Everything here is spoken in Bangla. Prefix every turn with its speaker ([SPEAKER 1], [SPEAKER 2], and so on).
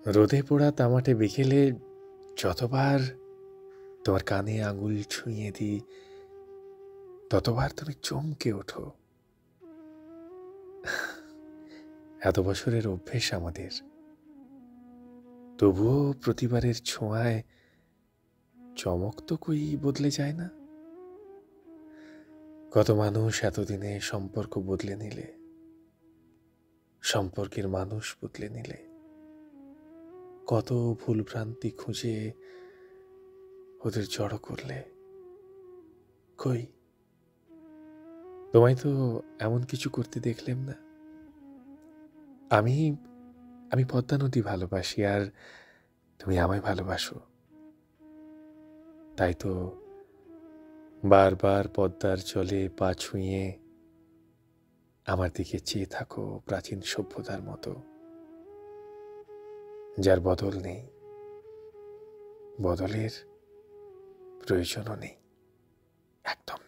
[SPEAKER 1] রোদে পোড়া তামাটে বিকেলে যতবার তোমার কানে আঙুল ছুঁয়ে দিই ততবার তুমি চমকে ওঠো। এত বছরের অভ্যেস আমাদের, তবুও প্রতিবারের ছোঁয়ায় চমক তো কই বদলে যায় না। কত মানুষ এতদিনে সম্পর্ক বদলে নিলে, সম্পর্কের মানুষ বদলে নিলে, কত ভুলভ্রান্তি খুঁজে ওদের জড়ো করলে। কই, তোমায় তো এমন কিছু করতে দেখলেম না। আমি আমি পদ্মা নদী ভালোবাসি, আর তুমি আমায় ভালোবাসো। তাই তো বারবার পদ্মার জলে পা ছুঁয়ে আমার দিকে চেয়ে থাকো প্রাচীন সভ্যতার মতো, যার বদল নেই, বদলের প্রয়োজনও নেই, একদম।